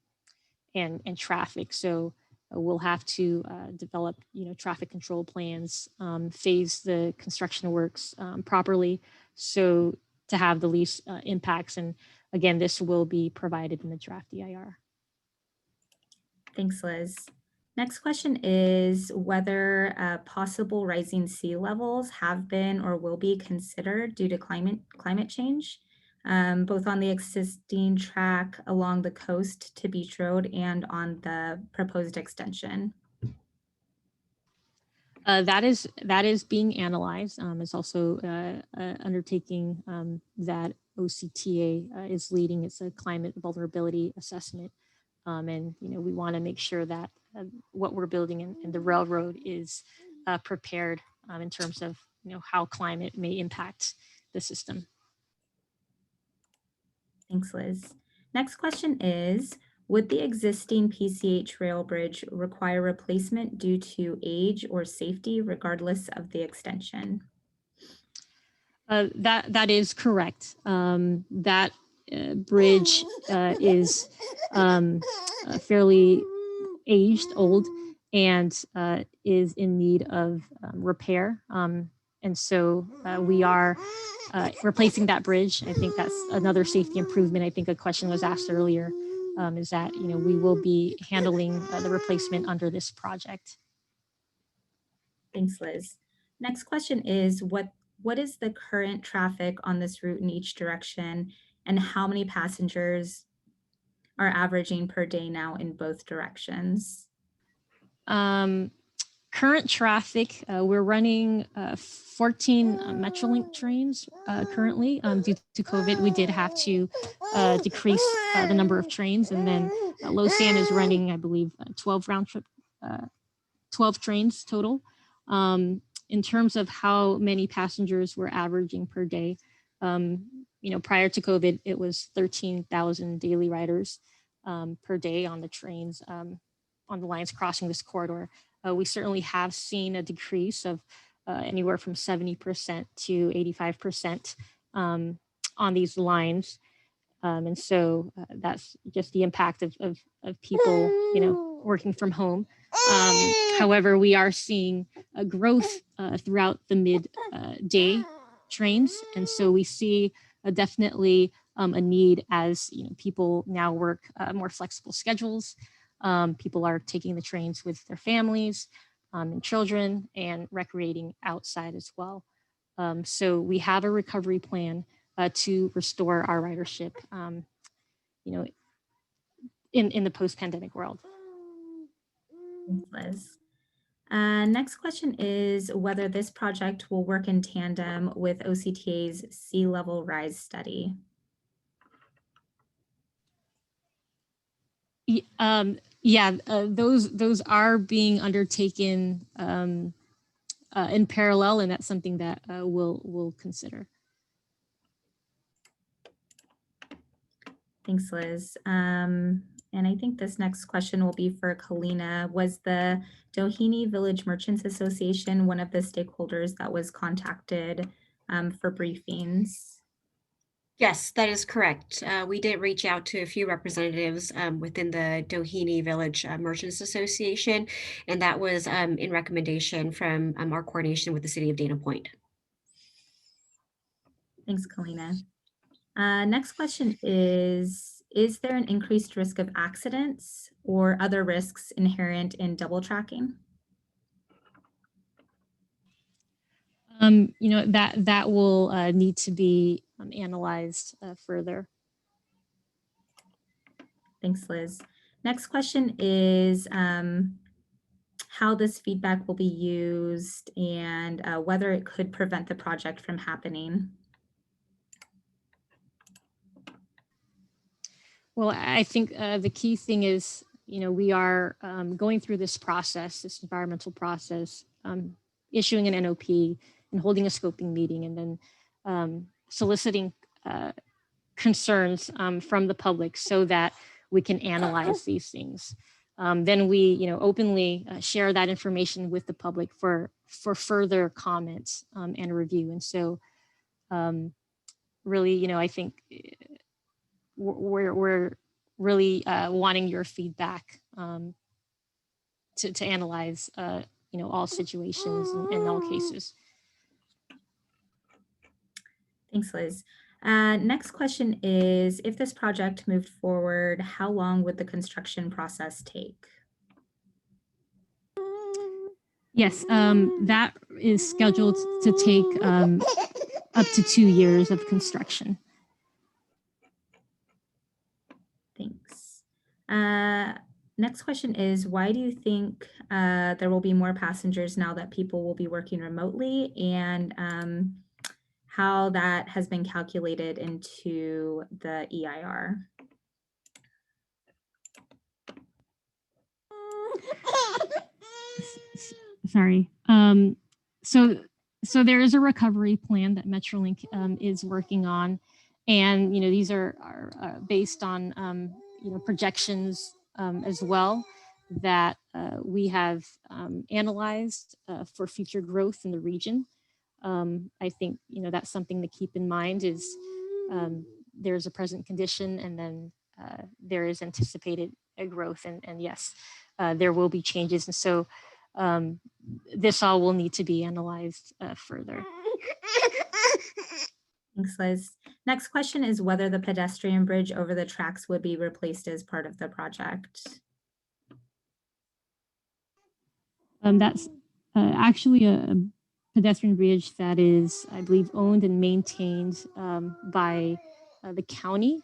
traffic. So we'll have to develop, traffic control plans, phase the construction works properly, so to have the least impacts. And again, this will be provided in the draft EIR. Thanks, Liz. Next question is whether possible rising sea levels have been or will be considered due to climate change, both on the existing track along the coast to Beach Road and on the proposed extension. That is being analyzed. It's also undertaking that OCTA is leading. It's a climate vulnerability assessment. And we want to make sure that what we're building in the railroad is prepared in terms of how climate may impact the system. Thanks, Liz. Next question is, would the existing PCH rail bridge require replacement due to age or safety regardless of the extension? That is correct. That bridge is fairly aged, old, and is in need of repair. And so we are replacing that bridge. I think that's another safety improvement. I think a question was asked earlier, is that we will be handling the replacement under this project. Thanks, Liz. Next question is, what is the current traffic on this route in each direction, and how many passengers are averaging per day now in both directions? Current traffic, we're running 14 Metrolink trains currently. Due to COVID, we did have to decrease the number of trains, and then Losan is running, I believe, 12 round trip, 12 trains total. In terms of how many passengers we're averaging per day, prior to COVID, it was 13,000 daily riders per day on the trains, on the lines crossing this corridor. We certainly have seen a decrease of anywhere from 70% to 85% on these lines. And so that's just the impact of people, working from home. However, we are seeing a growth throughout the midday trains. And so we see definitely a need as people now work more flexible schedules. People are taking the trains with their families and children and recreating outside as well. So we have a recovery plan to restore our ridership, in the post-pandemic world. Thanks, Liz. Next question is whether this project will work in tandem with OCTA's sea level rise study. Those are being undertaken in parallel, and that's something that we'll consider. Thanks, Liz. And I think this next question will be for Kalina. Was the Doheny Village Merchants Association one of the stakeholders that was contacted for briefings? Yes, that is correct. We did reach out to a few representatives within the Doheny Village Merchants Association, and that was in recommendation from our coordination with the city of Dana Point. Thanks, Kalina. Next question is there an increased risk of accidents or other risks inherent in double tracking? That will need to be analyzed further. Thanks, Liz. Next question is how this feedback will be used and whether it could prevent the project from happening. Well, I think the key thing is, we are going through this process, this environmental process, issuing an NOP and holding a scoping meeting, and then soliciting concerns from the public so that we can analyze these things. Then we, openly share that information with the public for further comments and review. And so, really, I think we're really wanting your feedback to analyze, all situations and all cases. Thanks, Liz. Next question is, if this project moved forward, how long would the construction process take? Yes, that is scheduled to take up to 2 years of construction. Thanks. Next question is, why do you think there will be more passengers now that people will be working remotely, and how that has been calculated into the EIR? Sorry. So there is a recovery plan that Metrolink is working on, and these are based on projections as well that we have analyzed for future growth in the region. I think that's something to keep in mind is there's a present condition, and then there is anticipated growth, and yes, there will be changes, and so this all will need to be analyzed further. Thanks, Liz. Next question is whether the pedestrian bridge over the tracks would be replaced as part of the project. That's actually a pedestrian bridge that is, I believe, owned and maintained by the county.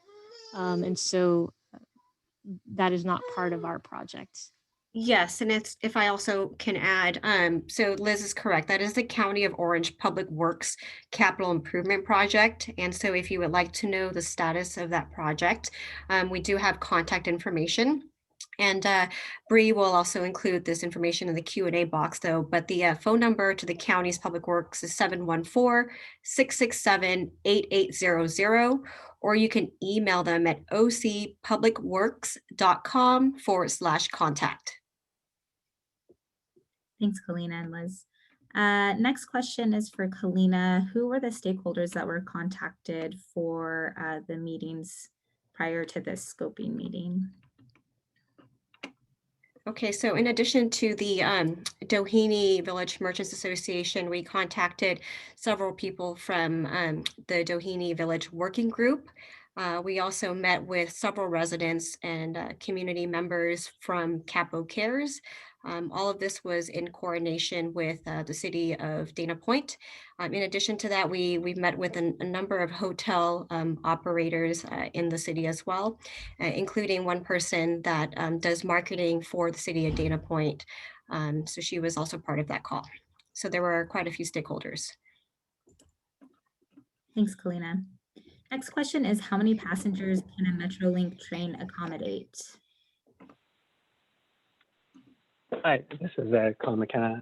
And so that is not part of our project. Yes, and it's, if I also can add, so Liz is correct. That is the County of Orange Public Works Capital Improvement Project. And so if you would like to know the status of that project, we do have contact information. And Bree will also include this information in the Q&A box though, but the phone number to the county's public works is 714-667-8800, or you can email them at ocpublicworks.com/contact. Thanks, Kalina and Liz. Next question is for Kalina. Who were the stakeholders that were contacted for the meetings prior to this scoping meeting? Okay, so in addition to the Doheny Village Merchants Association, we contacted several people from the Doheny Village Working Group. We also met with several residents and community members from Capo Cares. All of this was in coordination with the city of Dana Point. In addition to that, we met with a number of hotel operators in the city as well, including one person that does marketing for the city of Dana Point. So she was also part of that call. So there were quite a few stakeholders. Thanks, Kalina. Next question is, how many passengers can a Metrolink train accommodate? Hi, this is Colin McKenna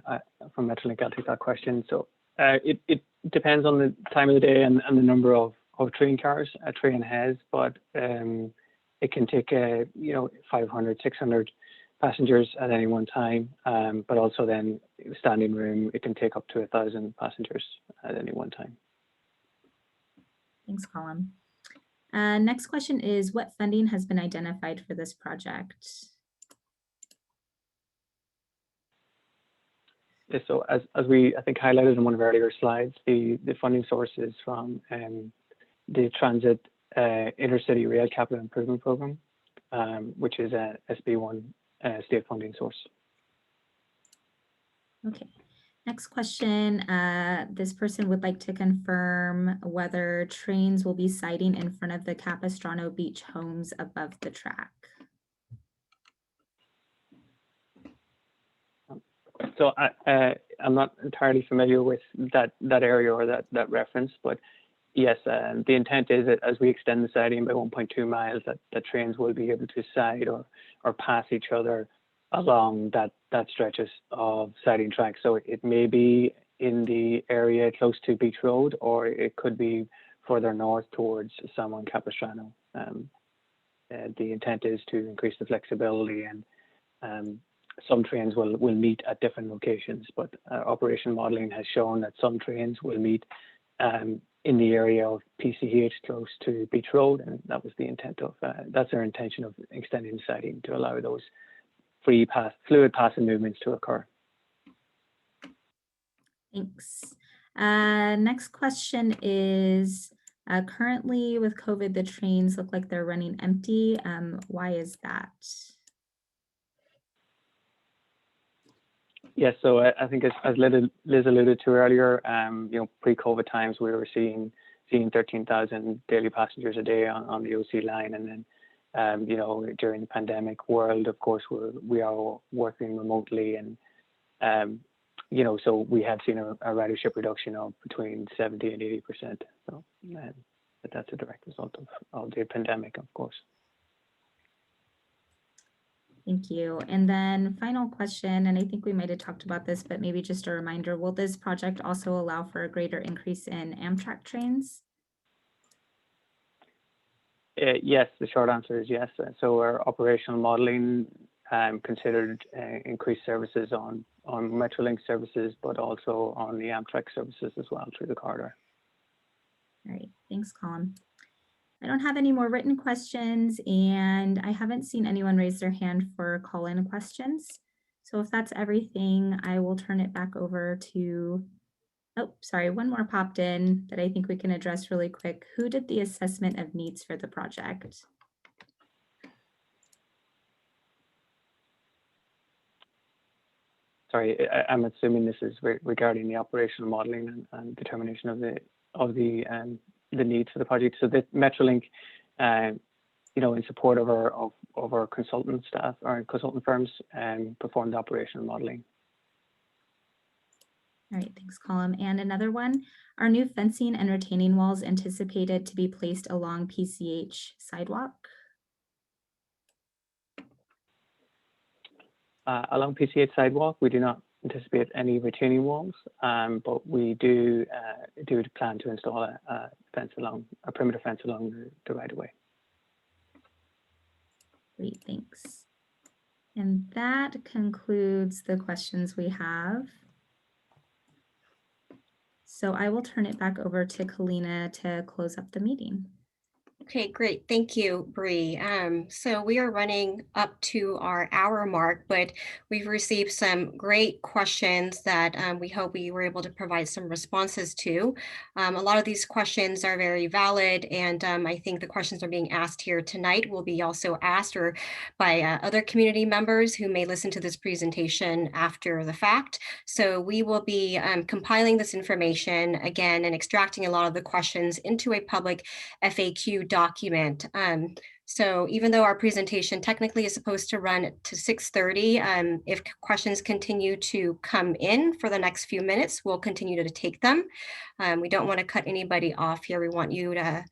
from Metrolink. I'll take that question. So it depends on the time of the day and the number of train cars a train has, but it can take 500, 600 passengers at any one time. But also then standing room, it can take up to 1,000 passengers at any one time. Thanks, Colin. Next question is, what funding has been identified for this project? Yeah, so as we, I think, highlighted in one of our earlier slides, the funding source is from the Transit Intercity Rail Capital Improvement Program, which is a SB1 state funding source. Okay, Next question, this person would like to confirm whether trains will be sighting in front of the Capistrano Beach homes above the track. So I'm not entirely familiar with that area or that reference, but yes, the intent is that as we extend the siding by 1.2 miles, that trains will be able to side or pass each other along that stretches of siding track. So it may be in the area close to Beach Road, or it could be further north towards Samo and Capistrano. The intent is to increase the flexibility, and some trains will meet at different locations, but operation modeling has shown that some trains will meet in the area of PCH close to Beach Road, and that was the intent of, that's our intention of extending the siding to allow those fluid passing movements to occur. Thanks. Next question is, currently with COVID, the trains look like they're running empty. Why is that? Yes, so I think as Liz alluded to earlier, pre-COVID times we were seeing 13,000 daily passengers a day on the OC line, and then during the pandemic world, of course, we are working remotely, and so we have seen a ridership reduction of between 70 and 80%. So that's a direct result of the pandemic, of course. Thank you. And then final question, and I think we might have talked about this, but maybe just a reminder, will this project also allow for a greater increase in Amtrak trains? Yes, the short answer is yes. So our operational modeling considered increased services on Metrolink services, but also on the Amtrak services as well through the corridor. All right, thanks, Colin. I don't have any more written questions, and I haven't seen anyone raise their hand for call-in questions. So if that's everything, I will turn it back over to, oh, sorry, one more popped in that I think we can address really quick. Who did the assessment of needs for the project? Sorry, I'm assuming this is regarding the operational modeling and determination of the needs for the project. So that Metrolink, in support of our consultant staff or consultant firms, performed operational modeling. All right, thanks, Colin. And another one, are new fencing and retaining walls anticipated to be placed along PCH sidewalk? Along PCH sidewalk, we do not anticipate any retaining walls, but we do plan to install a perimeter fence along the right of way. Great, thanks. And that concludes the questions we have. So I will turn it back over to Kalina to close up the meeting. Okay, great. Thank you, Bree. So we are running up to our hour mark, but we've received some great questions that we hope we were able to provide some responses to. A lot of these questions are very valid, and I think the questions are being asked here tonight will be also asked or by other community members who may listen to this presentation after the fact. So we will be compiling this information again and extracting a lot of the questions into a public FAQ document. So even though our presentation technically is supposed to run to 6:30, if questions continue to come in for the next few minutes, we'll continue to take them. We don't want to cut anybody off here. We want you to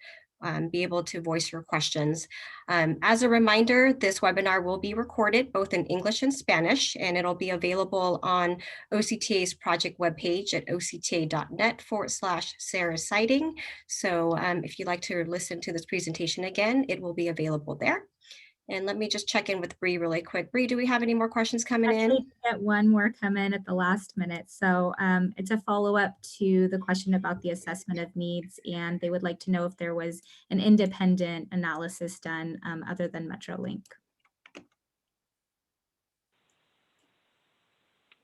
be able to voice your questions. As a reminder, this webinar will be recorded both in English and Spanish, and it'll be available on OCTA's project webpage at octa.net/Serra siting. So if you'd like to listen to this presentation again, it will be available there. And let me just check in with Bree really quick. Bree, do we have any more questions coming in? Actually, get one more come in at the last minute. So it's a follow-up to the question about the assessment of needs, and they would like to know if there was an independent analysis done other than Metrolink.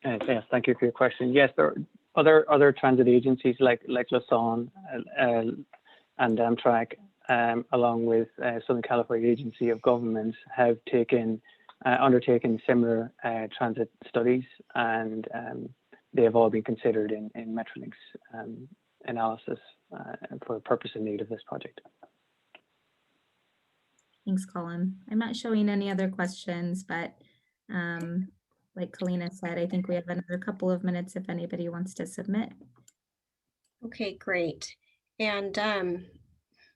Yes, thank you for your question. Yes, there are other transit agencies like Lausanne and Amtrak, along with Southern California Agency of Governments, have undertaken similar transit studies, and they have all been considered in Metrolink's analysis for the purpose and need of this project. Thanks, Colin. I'm not showing any other questions, but like Kalina said, I think we have another couple of minutes if anybody wants to submit. Okay, great. And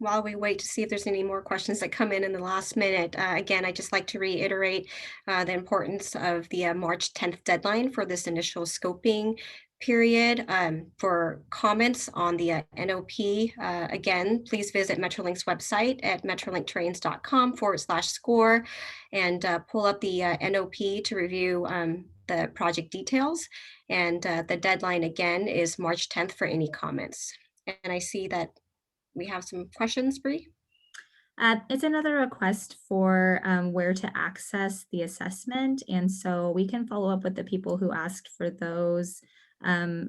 while we wait to see if there's any more questions that come in the last minute, again, I'd just like to reiterate the importance of the March 10th deadline for this initial scoping period. For comments on the NOP, again, please visit Metrolink's website at metrolinktrains.com/score and pull up the NOP to review the project details. And the deadline again is March 10th for any comments. And I see that we have some questions, Bree. It's another request for where to access the assessment. And so we can follow up with the people who asked for those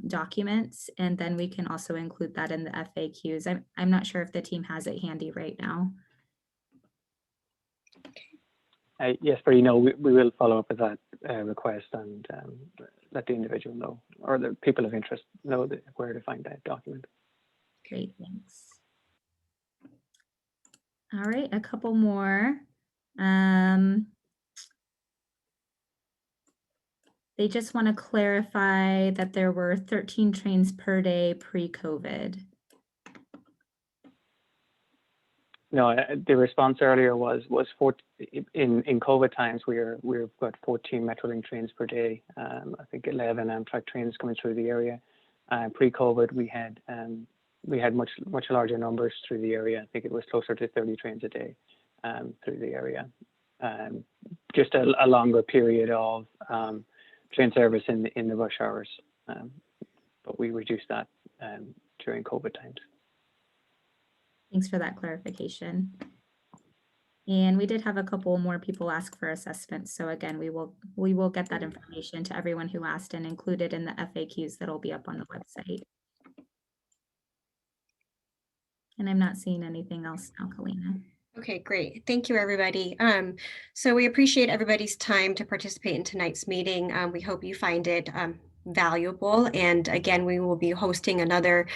documents, and then we can also include that in the FAQs. I'm not sure if the team has it handy right now. Yes, but we will follow up with that request and let the individual know, or the people of interest know where to find that document. Great, thanks. All right, a couple more. They just want to clarify that there were 13 trains per day pre-COVID. No, the response earlier was in COVID times we've got 14 Metrolink trains per day. I think 11 Amtrak trains coming through the area. Pre-COVID we had much larger numbers through the area. I think it was closer to 30 trains a day through the area. Just a longer period of train service in the rush hours, but we reduced that during COVID times. Thanks for that clarification. And we did have a couple more people ask for assessments. So again, we will get that information to everyone who asked and include it in the FAQs that'll be up on the website. And I'm not seeing anything else now, Kalina. Okay, great. Thank you, everybody. So we appreciate everybody's time to participate in tonight's meeting. We hope you find it valuable. And again, we will be hosting another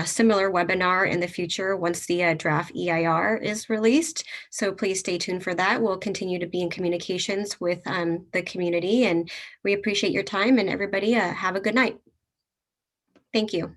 similar webinar in the future once the draft EIR is released. So please stay tuned for that. We'll continue to be in communications with the community, and we appreciate your time, and everybody have a good night. Thank you.